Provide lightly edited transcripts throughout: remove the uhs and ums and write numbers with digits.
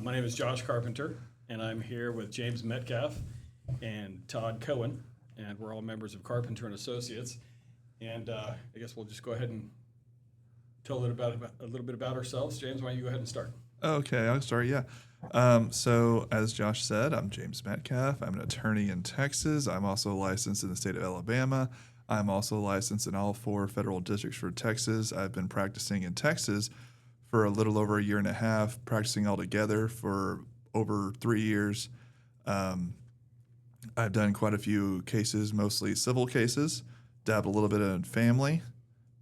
My name is Josh Carpenter, and I'm here with James Metcalf and Todd Cohen, and we're all members of Carpenter and Associates. And I guess we'll just go ahead and tell a little bit about ourselves. James, why don't you go ahead and start? Okay, I'll start, yeah. So, as Josh said, I'm James Metcalf. I'm an attorney in Texas. I'm also licensed in the state of Alabama. I'm also licensed in all 4 federal districts for Texas. I've been practicing in Texas for a little over a year and a half, practicing altogether for over 3 years. I've done quite a few cases, mostly civil cases, dabbled a little bit in family,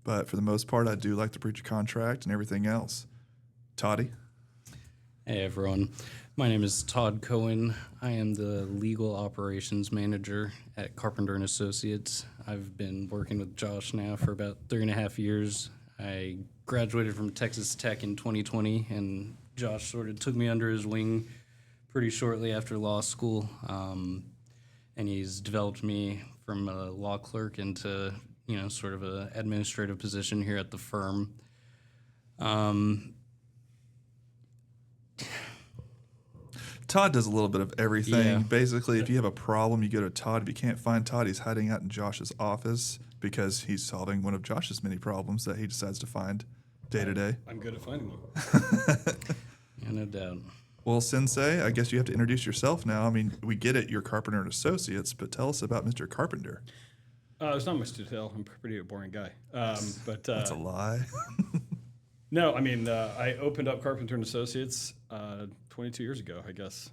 but for the most part, I do like to preach a contract and everything else. Toddy? Hey everyone, my name is Todd Cohen. I am the legal operations manager at Carpenter and Associates. I've been working with Josh now for about 3.5 years. I graduated from Texas Tech in 2020, and Josh sort of took me under his wing pretty shortly after law school, and he's developed me from a law clerk into, sort of an administrative position here at the firm. Todd does a little bit of everything. Yeah. Basically, if you have a problem, you go to Todd. If you can't find Todd, he's hiding out in Josh's office because he's solving one of Josh's many problems that he decides to find day to day. I'm good at finding them. Yeah, no doubt. Well, Sensei, I guess you have to introduce yourself now. I mean, we get it, you're Carpenter and Associates, but tell us about Mr. Carpenter. There's not much to tell. I'm pretty boring guy. That's a lie. No, I mean, I opened up Carpenter and Associates 22 years ago, I guess.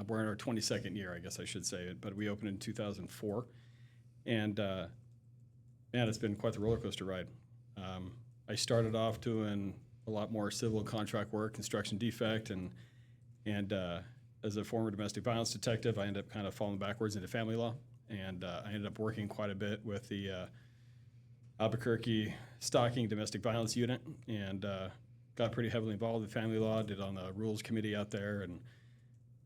We're in our 22nd year, I guess I should say it, but we opened in 2004. And, man, it's been quite the roller coaster ride. I started off doing a lot more civil contract work, construction defect, and as a former domestic violence detective, I ended up kind of falling backwards into family law. And I ended up working quite a bit with the Albuquerque Stalking Domestic Violence Unit, and got pretty heavily involved in family law, did on the rules committee out there, and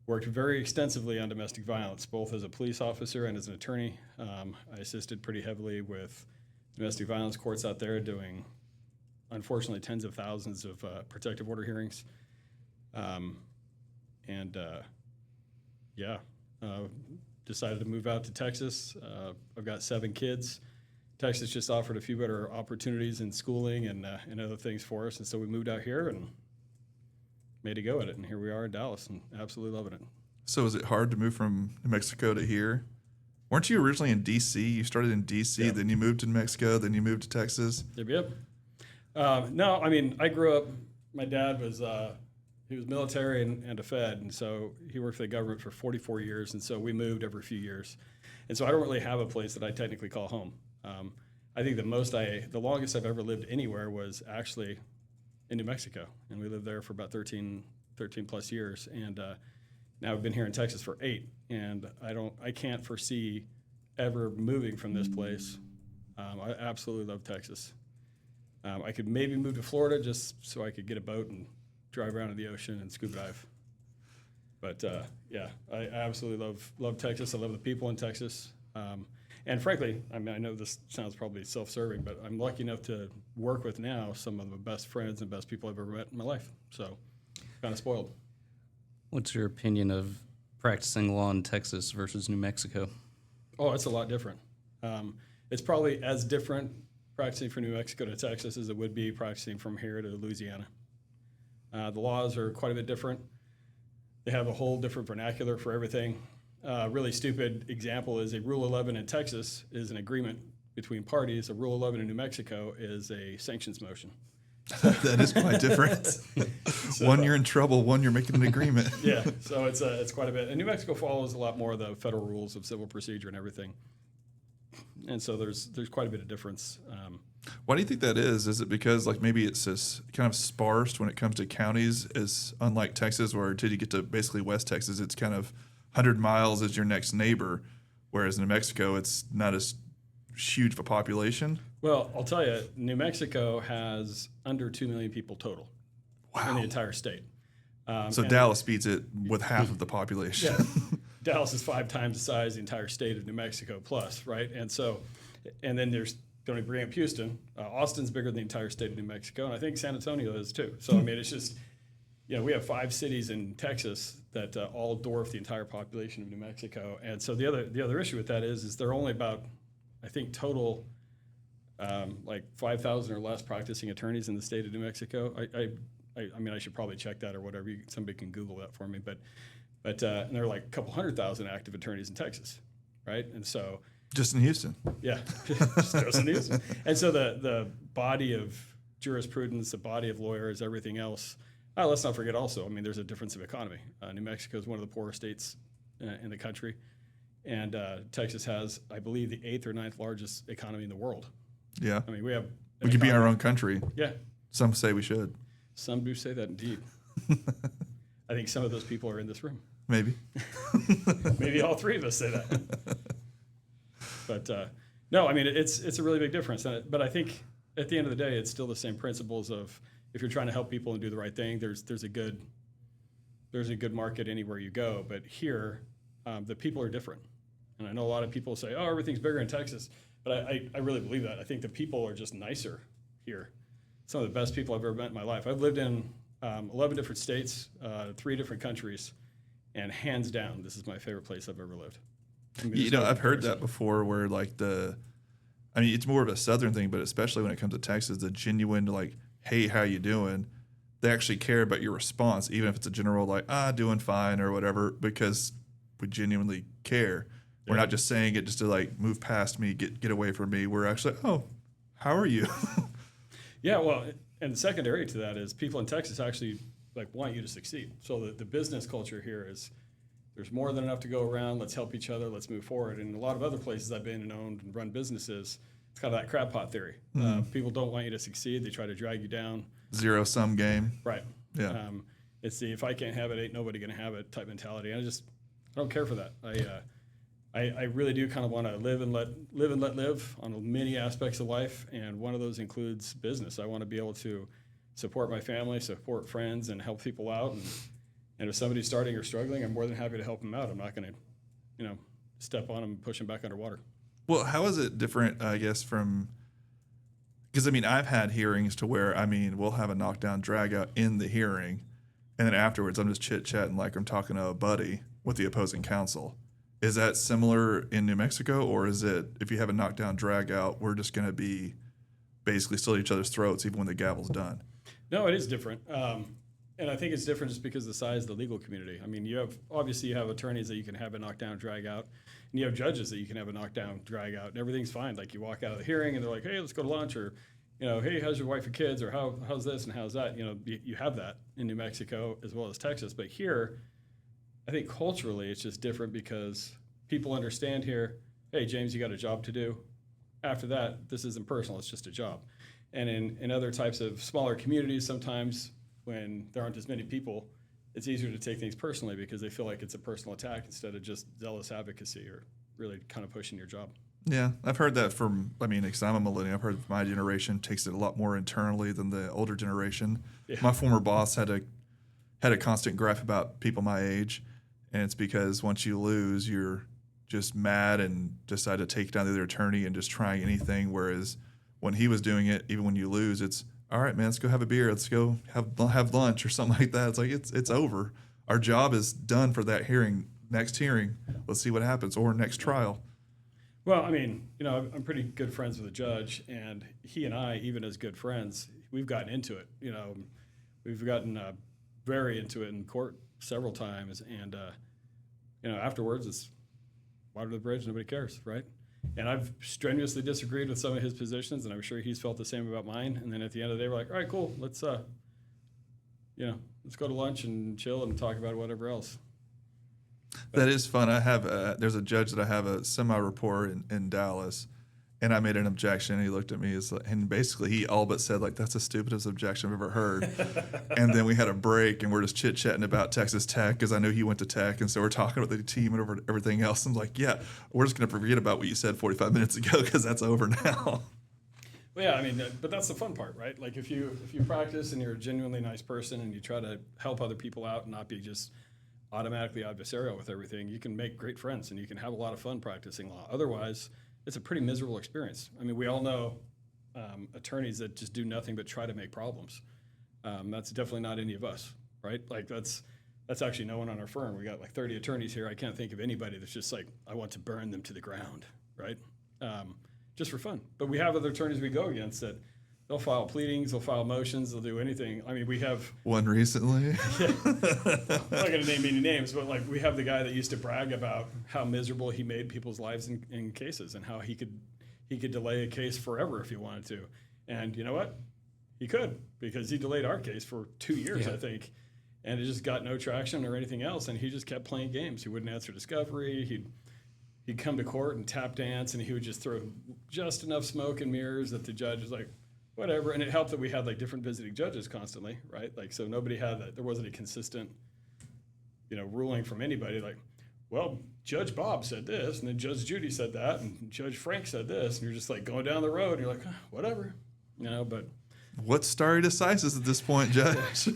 worked very extensively on domestic violence, both as a police officer and as an attorney. I assisted pretty heavily with domestic violence courts out there, doing, unfortunately, tens of thousands of protective order hearings. Decided to move out to Texas. I've got 7 kids. Texas just offered a few better opportunities in schooling and other things for us, and so we moved out here and made a go at it, and here we are in Dallas, and absolutely loving it. So is it hard to move from New Mexico to here? Weren't you originally in D.C.? You started in D.C., Yeah. Then you moved to New Mexico, then you moved to Texas? Yep. No, I mean, I grew up, my dad was, he was military and a Fed, and so he worked for the government for 44 years, and so we moved every few years. And so I don't really have a place that I technically call home. I think the longest I've ever lived anywhere was actually in New Mexico, and we lived there for about 13 plus years. And now we've been here in Texas for 8, and I can't foresee ever moving from this place. I absolutely love Texas. I could maybe move to Florida just so I could get a boat and drive around in the ocean and scuba dive. But yeah, I absolutely love Texas. I love the people in Texas. And frankly, I mean, I know this sounds probably self-serving, but I'm lucky enough to work with now some of the best friends and best people I've ever met in my life. So kind of spoiled. What's your opinion of practicing law in Texas versus New Mexico? Oh, it's a lot different. It's probably as different practicing from New Mexico to Texas as it would be practicing from here to Louisiana. The laws are quite a bit different. They have a whole different vernacular for everything. Really stupid example is a Rule 11 in Texas is an agreement between parties. A Rule 11 in New Mexico is a sanctions motion. That is quite different. So, one you're in trouble, one you're making an agreement. Yeah, so it's quite a bit. And New Mexico follows a lot more of the federal rules of civil procedure and everything. And so there's quite a bit of difference. Why do you think that is? Is it because like maybe it's just kind of sparse when it comes to counties, as unlike Texas, where until you get to basically West Texas, it's kind of 100 miles is your next neighbor, whereas in New Mexico, it's not as huge of a population? Well, I'll tell you, New Mexico has under 2 million people total in the entire state. So Dallas beats it with half of the population. Yeah. Dallas is 5 times the size of the entire state of New Mexico plus, right? And then there's, don't even bring up Houston. Austin's bigger than the entire state of New Mexico, and I think San Antonio is too. So, I mean, it's just, we have 5 cities in Texas that all dwarf the entire population of New Mexico. And so the other issue with that is there are only about, I think, total like 5,000 or less practicing attorneys in the state of New Mexico. I mean, I should probably check that or whatever. Somebody can Google that for me. But and there are like a couple 100,000 active attorneys in Texas, right? And so Just in Houston. yeah, just goes in Houston. And so the body of jurisprudence, the body of lawyers, everything else. Let's not forget also, I mean, there's a difference of economy. New Mexico is one of the poorest states in the country. And Texas has, I believe, the 8th or 9th largest economy in the world. Yeah. I mean, we have. We could be our own country. Yeah. Some say we should. Some do say that indeed. I think some of those people are in this room. Maybe. Maybe all 3 of us say that. But no, I mean, it's a really big difference. But I think at the end of the day, it's still the same principles of if you're trying to help people and do the right thing, there's a good market anywhere you go. But here, the people are different. And I know a lot of people say, oh, everything's bigger in Texas. But I really believe that. I think the people are just nicer here. Some of the best people I've ever met in my life. I've lived in 11 different states, 3 different countries, and hands down, this is my favorite place I've ever lived. I mean, I've heard that before where like it's more of a Southern thing, but especially when it comes to Texas, the genuine like, hey, how you doing? They actually care about your response, even if it's a general like, doing fine or whatever, because we genuinely care. We're not just saying it just to like move past me, get away from me. We're actually, oh, how are you? Yeah, well, and secondary to that is people in Texas actually like want you to succeed. So the business culture here is there's more than enough to go around. Let's help each other. Let's move forward. And a lot of other places I've been and owned and run businesses, it's kind of that crab pot theory. People don't want you to succeed. They try to drag you down. Zero-sum game. Right. Yeah. It's the if I can't have it, ain't nobody going to have it type mentality. And I don't care for that. I really do kind of want to live and let live on many aspects of life, and one of those includes business. I want to be able to support my family, support friends, and help people out. And if somebody's starting or struggling, I'm more than happy to help them out. I'm not going to, step on them and push them back underwater. Well, how is it different, I guess, from – because, I mean, I've had hearings to where, I mean, we'll have a knockdown drag out in the hearing, and then afterwards I'm just chit-chatting like I'm talking to a buddy with the opposing counsel. Is that similar in New Mexico, or is it if you have a knockdown drag out, we're just going to be basically still at each other's throats even when the gavel's done? No, it is different. And I think it's different just because of the size of the legal community. I mean, you have attorneys that you can have a knockdown drag out, and you have judges that you can have a knockdown drag out, and everything's fine. Like you walk out of the hearing and they're like, hey, let's go to lunch, or, hey, how's your wife and kids, or how's this and how's that? You have that in New Mexico as well as Texas. But here, I think culturally it's just different because people understand here, hey, James, you got a job to do. After that, this isn't personal, it's just a job. And in other types of smaller communities, sometimes when there aren't as many people, it's easier to take things personally because they feel like it's a personal attack instead of just zealous advocacy or really kind of pushing your job. Yeah, I've heard that because I'm a millennial. I've heard my generation takes it a lot more internally than the older generation. Yeah. My former boss had a constant gripe about people my age, and it's because once you lose, you're just mad and decide to take down the other attorney and just trying anything. Whereas when he was doing it, even when you lose, it's all right, man. Let's go have a beer. Let's go have lunch or something like that. It's like it's over. Our job is done for that hearing. Next hearing, let's see what happens, or next trial. Well, I mean, I'm pretty good friends with the judge, and he and I, even as good friends, we've gotten into it. We've gotten very into it in court several times, and afterwards it's water to the bridge, nobody cares, right? And I've strenuously disagreed with some of his positions, and I'm sure he's felt the same about mine. And then at the end of the day, we're like, all right, cool, let's go to lunch and chill and talk about whatever else. That is fun. I have there's a judge that I have a semi-rapport in Dallas, and I made an objection. And he looked at me and basically he all but said like, "That's the stupidest objection I've ever heard." And then we had a break and we're just chit chatting about Texas Tech because I knew he went to Tech, and so we're talking about the team and over everything else. I'm like, "Yeah, we're just gonna forget about what you said 45 minutes ago because that's over now." Well, yeah, I mean, but that's the fun part, right? Like if you practice and you're a genuinely nice person and you try to help other people out and not be just automatically adversarial with everything, you can make great friends and you can have a lot of fun practicing law. Otherwise, it's a pretty miserable experience. I mean, we all know attorneys that just do nothing but try to make problems. That's definitely not any of us. right? Like that's actually no one on our firm. We got like 30 attorneys here. I can't think of anybody that's just like, I want to burn them to the ground, right? Just for fun. But we have other attorneys we go against that they'll file pleadings, they'll file motions, they'll do anything. I mean, we have One recently. I'm not going to name any names, but like we have the guy that used to brag about how miserable he made people's lives in cases and how he could delay a case forever if he wanted to. And you know what? He could, because he delayed our case for 2 years, I think, and it just got no traction or anything else. And he just kept playing games. He wouldn't answer discovery. He'd come to court and tap dance, and he would just throw just enough smoke and mirrors that the judge was like, whatever. And it helped that we had like different visiting judges constantly, right? Like, so nobody had that. There wasn't a consistent, ruling from anybody. Like, well, Judge Bob said this, and then Judge Judy said that, and Judge Frank said this, and you're just like going down the road, and you're like, whatever, but. What's stare decisis at this point, Judge?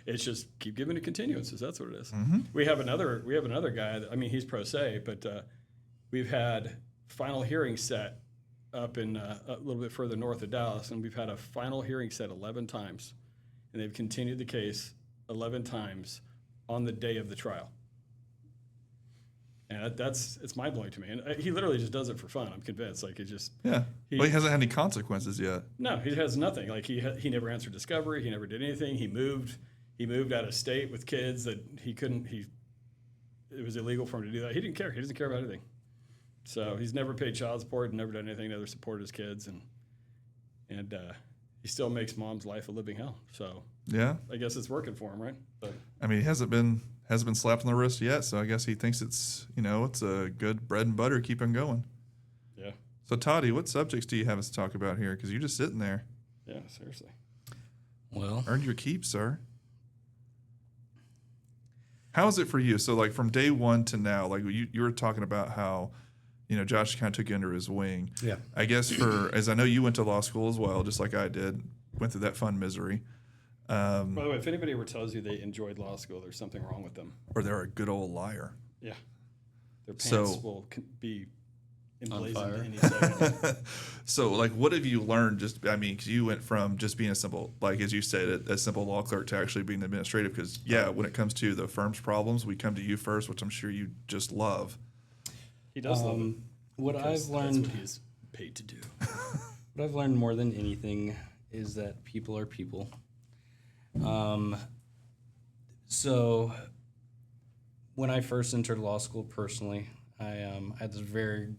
It's just keep giving it continuances. That's what it is. Mm-hmm. We have another guy. He's pro se, but we've had final hearings set up in a little bit further north of Dallas, and we've had a final hearing set 11 times, and they've continued the case 11 times on the day of the trial. And it's mind blowing to me. And he literally just does it for fun. I'm convinced. Like it just Yeah. He hasn't had any consequences yet. No, he has nothing. Like he never answered discovery. He never did anything. He moved out of state with kids that he couldn't. It was illegal for him to do that. He didn't care. He doesn't care about anything. So he's never paid child support and never done anything to support his kids, and he still makes mom's life a living hell. So Yeah. I guess it's working for him, right? But I mean, he hasn't been slapped on the wrist yet, so I guess he thinks it's a good bread and butter. Keep him going. yeah, So, Toddy, what subjects do you have us to talk about here? Because you're just sitting there. yeah, seriously. Well, Earned your keep, sir. How is it for you? So, like, from day one to now, like, you were talking about how, Josh kind of took you under his wing. yeah. I guess as I know you went to law school as well, just like I did, went through that fun misery. By the way, if anybody ever tells you they enjoyed law school, there's something wrong with them. Or they're a good old liar. Yeah, their pants So- will be On emblazoned fire. any second. So, like, what have you learned? Because you went from just being a simple, like, as you said, a simple law clerk to actually being administrative. Because, when it comes to the firm's problems, we come to you first, which I'm sure you just love. He does love it. What because I've learned, that's what he's paid to do. what I've learned more than anything is that people are people. So when I first entered law school personally, I had this very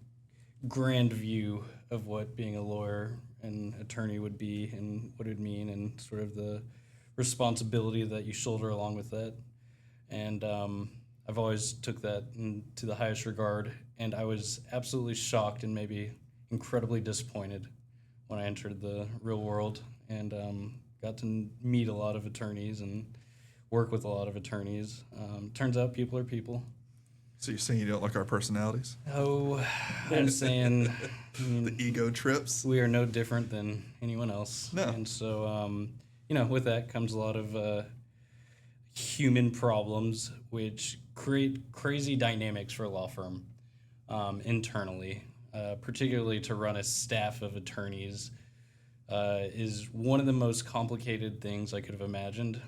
grand view of what being a lawyer and attorney would be and what it would mean and sort of the responsibility that you shoulder along with that. And I've always took that to the highest regard, and I was absolutely shocked and maybe incredibly disappointed when I entered the real world and got to meet a lot of attorneys and work with a lot of attorneys. Turns out people are people. So you're saying you don't like our personalities? Oh, I'm saying The ego trips? we are no different than anyone else. No. And so, with that comes a lot of human problems, which create crazy dynamics for a law firm internally, particularly to run a staff of attorneys. Is one of the most complicated things I could have imagined,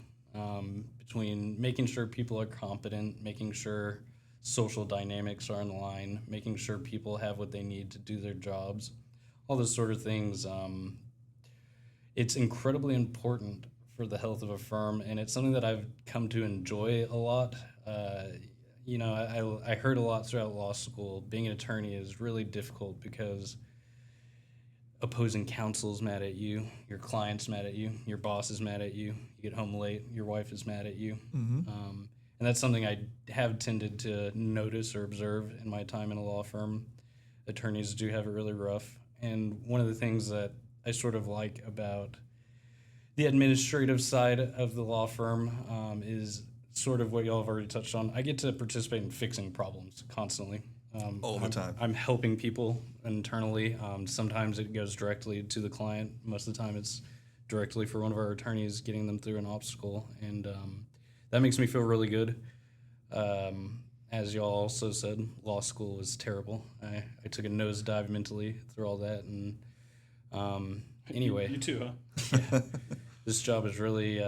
between making sure people are competent, making sure social dynamics are in line, making sure people have what they need to do their jobs, all those sort of things. It's incredibly important for the health of a firm, and it's something that I've come to enjoy a lot. I heard a lot throughout law school, being an attorney is really difficult because opposing counsel's mad at you, your client's mad at you, your boss is mad at you, you get home late, your wife is mad at you. Mm-hmm. And that's something I have tended to notice or observe in my time in a law firm. Attorneys do have it really rough. And one of the things that I sort of like about the administrative side of the law firm is sort of what y'all have already touched on. I get to participate in fixing problems constantly. All the time. I'm helping people internally. Sometimes it goes directly to the client. Most of the time it's directly for one of our attorneys, getting them through an obstacle. And that makes me feel really good. As y'all also said, law school was terrible. I took a nosedive mentally through all that. And anyway. You too, huh? This job is really,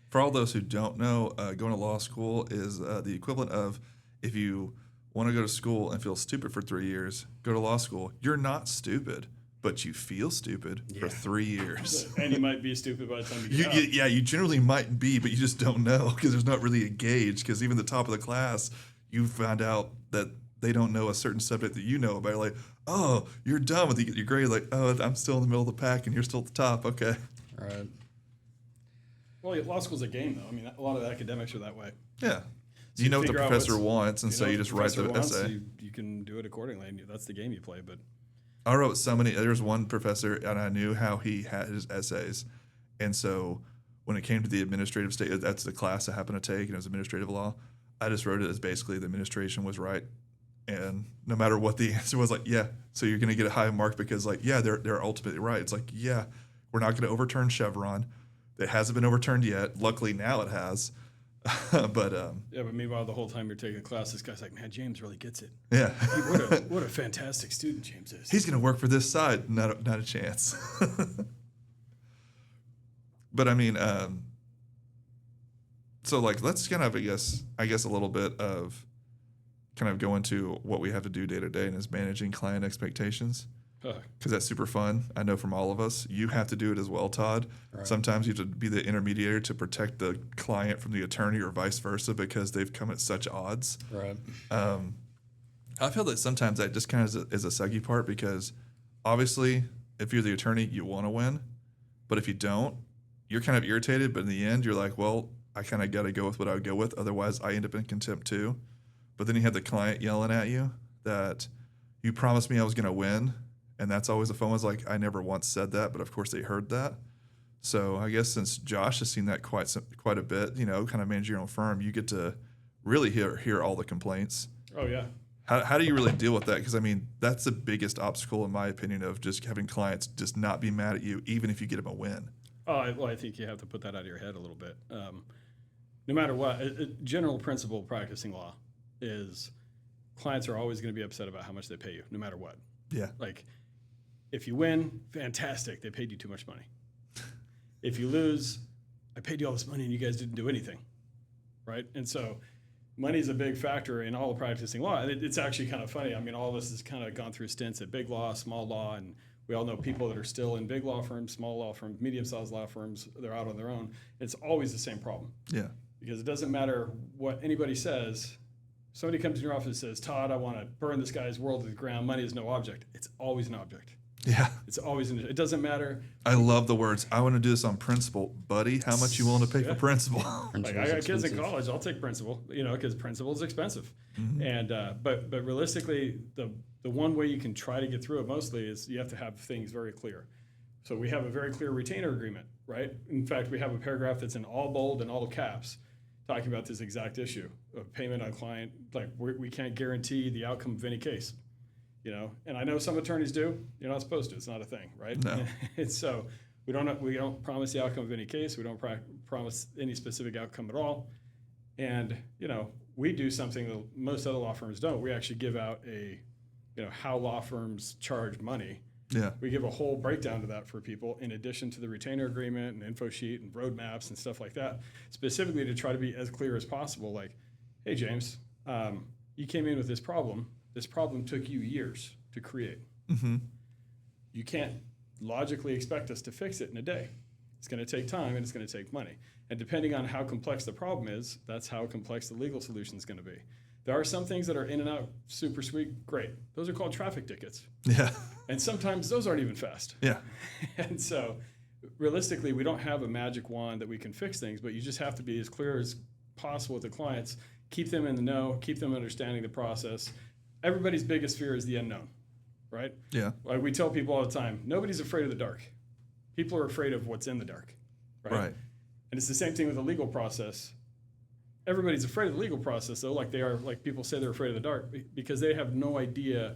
For all those who don't know, going to law school is the equivalent of if you want to go to school and feel stupid for 3 years, go to law school. You're not stupid, but you feel stupid for 3 years. And you might be stupid by the time you get out. Yeah, you generally might be, but you just don't know because there's not really a gauge. Because even the top of the class, you find out that they don't know a certain subject that you know about. You're like, oh, you're dumb with your grade. Like, oh, I'm still in the middle of the pack and you're still at the top. Okay. Right. Well, law school's a game, though. I mean, a lot of academics are that way. Yeah. So you know what the figure out professor what's- wants, and you so know you what just the write the professor wants, essay. you can do it accordingly, and that's the game you play. But I wrote so many. There was one professor, and I knew how he had his essays, and so when it came to the administrative state, that's the class I happened to take, and it was administrative law. I just wrote it as basically the administration was right, and no matter what the answer was, like, yeah, so you're going to get a high mark because, like, yeah, they're ultimately right. It's like, yeah, we're not going to overturn Chevron. It hasn't been overturned yet. Luckily, now it has. But yeah, but meanwhile, the whole time you're taking the class, this guy's like, man, James really gets it. yeah, What a fantastic student James is. he's going to work for this side. Not a chance. But I mean, so like, let's kind of, I guess a little bit of kind of go into what we have to do day to day and is managing client expectations. Because that's super fun. I know from all of us, you have to do it as well, Todd. Right. Sometimes you have to be the intermediary to protect the client from the attorney or vice versa because they've come at such odds. Right. I feel that sometimes that just kind of is a sucky part because obviously if you're the attorney, you want to win. But if you don't, you're kind of irritated. But in the end, you're like, well, I kind of got to go with what I would go with. Otherwise, I end up in contempt too. But then you have the client yelling at you that you promised me I was going to win. And that's always the phone was like, I never once said that, but of course they heard that. So I guess since Josh has seen that quite a bit, you know, kind of manage your own firm, you get to really hear all the complaints. Oh, yeah. How do you really deal with that? Because, I mean, that's the biggest obstacle, in my opinion, of just having clients just not be mad at you, even if you get them a win. Well, I think you have to put that out of your head a little bit. No matter what, a general principle of practicing law is clients are always going to be upset about how much they pay you, no matter what. Yeah. Like, if you win, fantastic, they paid you too much money. If you lose, I paid you all this money and you guys didn't do anything, right? And so money is a big factor in all of practicing law. And it's actually kind of funny. I mean, all of us has kind of gone through stints at big law, small law, and we all know people that are still in big law firms, small law firms, medium-sized law firms. They're out on their own. It's always the same problem. Yeah. Because it doesn't matter what anybody says. Somebody comes in your office and says, Todd, I want to burn this guy's world to the ground. Money is no object. It's always an object. Yeah. It's always, it doesn't matter. I love the words, I want to do this on principle. Buddy, how much you willing to pay Yeah. for principle? Like, I got kids in college, I'll take principal, you know, because principal is expensive. Mm-hmm. And but realistically, the one way you can try to get through it mostly is you have to have things very clear. So we have a very clear retainer agreement, right? In fact, we have a paragraph that's in all bold and all caps talking about this exact issue of payment on client. Like, we can't guarantee the outcome of any case. You know, and I know some attorneys do. You're not supposed to. It's not a thing, right? No. And so we don't promise the outcome of any case. We don't promise any specific outcome at all. And you know, we do something that most other law firms don't. We actually give out how law firms charge money. Yeah. We give a whole breakdown to that for people, in addition to the retainer agreement and info sheet and roadmaps and stuff like that, specifically to try to be as clear as possible. Like, hey, James, you came in with this problem. This problem took you years to create. Mm-hmm. You can't logically expect us to fix it in a day. It's going to take time and it's going to take money. And depending on how complex the problem is, that's how complex the legal solution is going to be. There are some things that are in and out, super sweet, great. Those are called traffic tickets. Yeah. And sometimes those aren't even fast. Yeah. And so realistically, we don't have a magic wand that we can fix things, but you just have to be as clear as possible with the clients, keep them in the know, keep them understanding the process. Everybody's biggest fear is the unknown, right? Yeah. Like we tell people all the time, nobody's afraid of the dark. People are afraid of what's in the dark, right? Right. And it's the same thing with the legal process. Everybody's afraid of the legal process, though, like people say they're afraid of the dark because they have no idea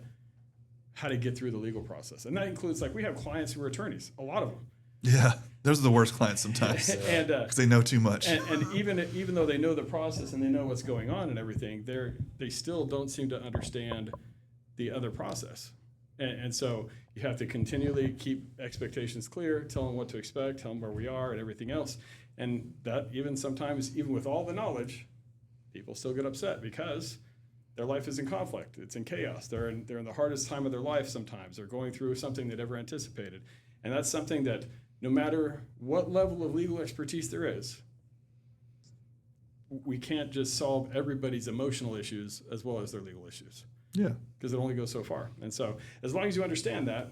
how to get through the legal process. And that includes, like, we have clients who are attorneys, a lot of them. Yeah. Those are the worst clients sometimes And because they know too much. and even though they know the process and they know what's going on and everything, they still don't seem to understand the other process. And so you have to continually keep expectations clear, tell them what to expect, tell them where we are and everything else. And that even sometimes, even with all the knowledge, people still get upset because their life is in conflict. It's in chaos. They're in the hardest time of their life sometimes. They're going through something they never anticipated. And that's something that no matter what level of legal expertise there is, we can't just solve everybody's emotional issues as well as their legal issues. Yeah. Because it only goes so far. And so as long as you understand that,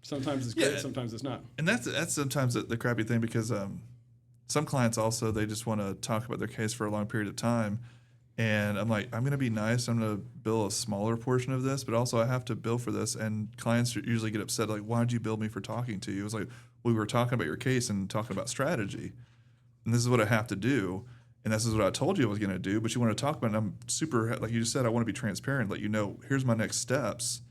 sometimes it's great, sometimes it's not. And that's sometimes the crappy thing, because some clients also, they just want to talk about their case for a long period of time. And I'm like, I'm going to be nice. I'm going to bill a smaller portion of this, but also I have to bill for this. And clients usually get upset, like, why did you bill me for talking to you? It was like, we were talking about your case and talking about strategy. And this is what I have to do. And this is what I told you I was going to do. But you want to talk about it. And I'm super, like you just said, I want to be transparent, let you know, here's my next steps.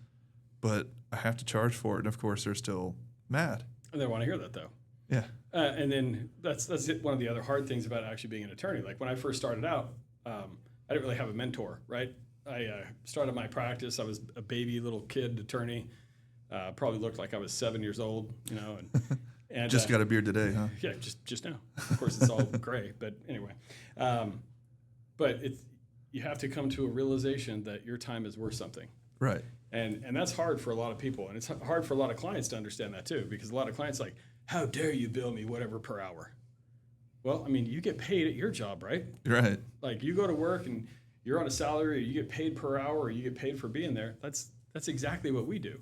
But I have to charge for it. And of course, they're still mad. And they want to hear that, though. Yeah. And then that's one of the other hard things about actually being an attorney. Like when I first started out, I didn't really have a mentor, right? I started my practice. I was a baby little kid attorney. Probably looked like I was 7 years old, you know. And just got a beard today, huh? Yeah, just now. Of course, it's all gray, but anyway. But you have to come to a realization that your time is worth something. Right. And that's hard for a lot of people. And it's hard for a lot of clients to understand that too, because a lot of clients are like, how dare you bill me whatever per hour? Well, I mean, you get paid at your job, right? Right. Like you go to work and you're on a salary, or you get paid per hour, or you get paid for being there. That's exactly what we do.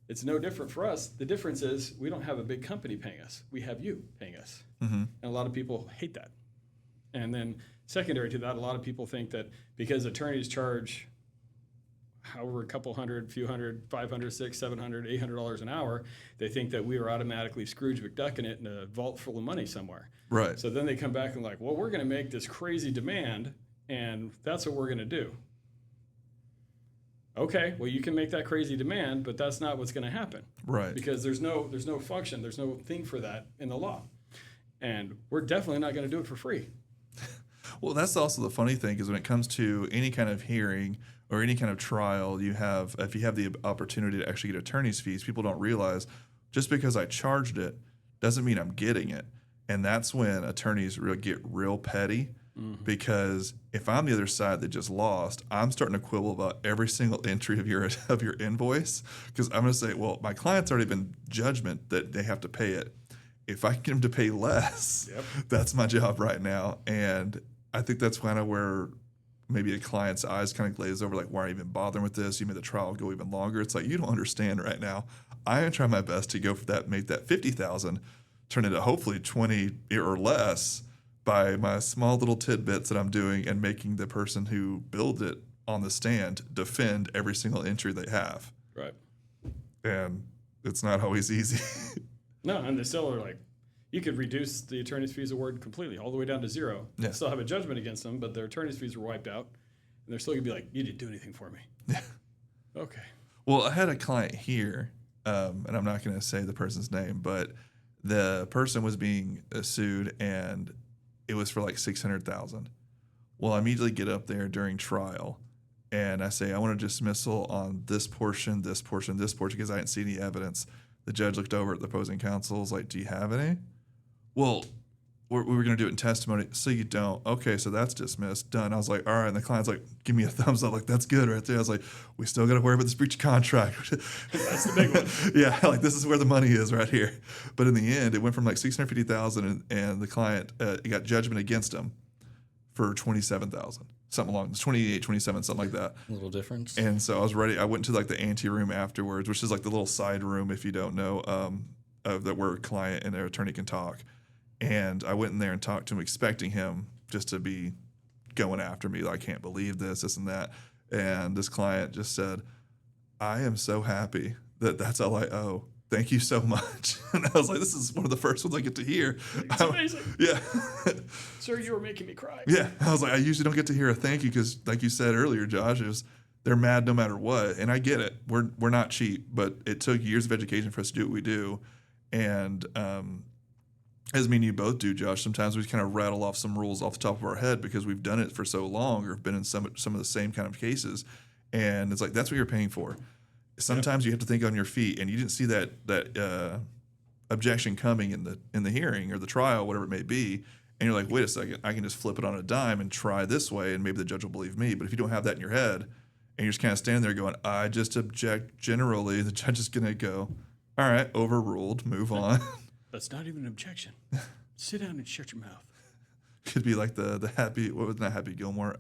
It's no different for us. The difference is we don't have a big company paying us. We have you paying us. Mm-hmm. And a lot of people hate that. And then secondary to that, a lot of people think that because attorneys charge however, a couple hundred, few hundred, $500, $600, $700, $800 an hour, they think that we are automatically Scrooge McDucking it in a vault full of money somewhere. Right. So then they come back and like, well, we're going to make this crazy demand, and that's what we're going to do. Okay, well, you can make that crazy demand, but that's not what's going to happen. Right. Because there's no function, there's no thing for that in the law. And we're definitely not going to do it for free. Well, that's also the funny thing, is when it comes to any kind of hearing or any kind of trial, if you have the opportunity to actually get attorney's fees, people don't realize just because I charged it doesn't mean I'm getting it. And that's when attorneys get real petty, because if I'm the other side that just lost, I'm starting to quibble about every single entry of your invoice, because I'm going to say, well, my client's already been judgment that they have to pay it. If I can get them to pay less, that's my job right now. And I think that's kind of where maybe a client's eyes kind of glaze over, like, why are you even bothering with this? You made the trial go even longer. It's like, you don't understand right now. I am trying my best to go for that, make that $50,000 turn into hopefully 20 or less by my small little tidbits that I'm doing, and making the person who billed it on the stand defend every single entry they have. Right. And it's not always easy. No, and they still are like, you could reduce the attorney's fees award completely, all the way down to zero. Yeah. Still have a judgment against them, but their attorney's fees are wiped out. And they're still going to be like, you didn't do anything for me. Yeah. Okay. Well, I had a client here, and I'm not going to say the person's name, but the person was being sued, and it was for like $600,000. Well, I immediately get up there during trial, and I say, I want a dismissal on this portion, because I didn't see any evidence. The judge looked over at the opposing counsel, was like, do you have any? Well, we were going to do it in testimony. So you don't. Okay, so that's dismissed. Done. I was like, all right. And the client's like, give me a thumbs up. Like, that's good right there. I was like, we still got to worry about this breach of contract. That's the big one. Yeah, like, this is where the money is right here. But in the end, it went from like $650,000, and the client got judgment against him for $27,000, something along 28, 27, something like that. A little difference. And so I was ready. I went to like the ante room afterwards, which is like the little side room, if you don't know, of that where a client and their attorney can talk. And I went in there and talked to him, expecting him just to be going after me. Like, I can't believe this and that. And this client just said, I am so happy that that's all I owe. Thank you so much. And I was like, this is one of the first ones I get to hear. It's amazing. Yeah. Sir, you were making me cry. Yeah. I was like, I usually don't get to hear a thank you, because like you said earlier, Josh, they're mad no matter what. And I get it. We're not cheap, but it took years of education for us to do what we do. And as me and you both do, Josh, sometimes we kind of rattle off some rules off the top of our head because we've done it for so long, or been in some of the same kind of cases. And it's like, that's what you're paying for. Sometimes you have to think on your feet, and you didn't see that objection coming in the hearing or the trial, whatever it may be, and you're like, wait a second, I can just flip it on a dime and try this way, and maybe the judge will believe me. But if you don't have that in your head, and you're just kind of standing there going, I just object generally, the judge is going to go, all right, overruled, move on. That's not even an objection. Sit down and shut your mouth. Could be like the Happy, what was not Happy Gilmore?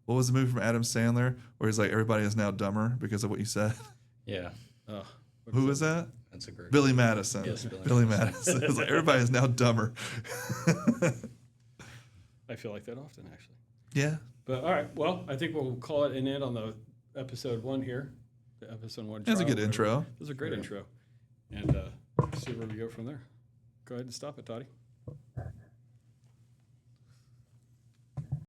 What was the movie from Adam Sandler where he's like, everybody is now dumber because of what you said? Yeah, Who was that? that's a great. Billy Madison. Yes, Billy Madison. It's like everybody is now dumber. I feel like that often, actually. Yeah. But all right, well, I think we'll call it an end on the episode 1 here. The episode 1. That's a trial, good whatever. intro. It was a great intro. And see where we go from there. Go ahead and stop it, Toddy.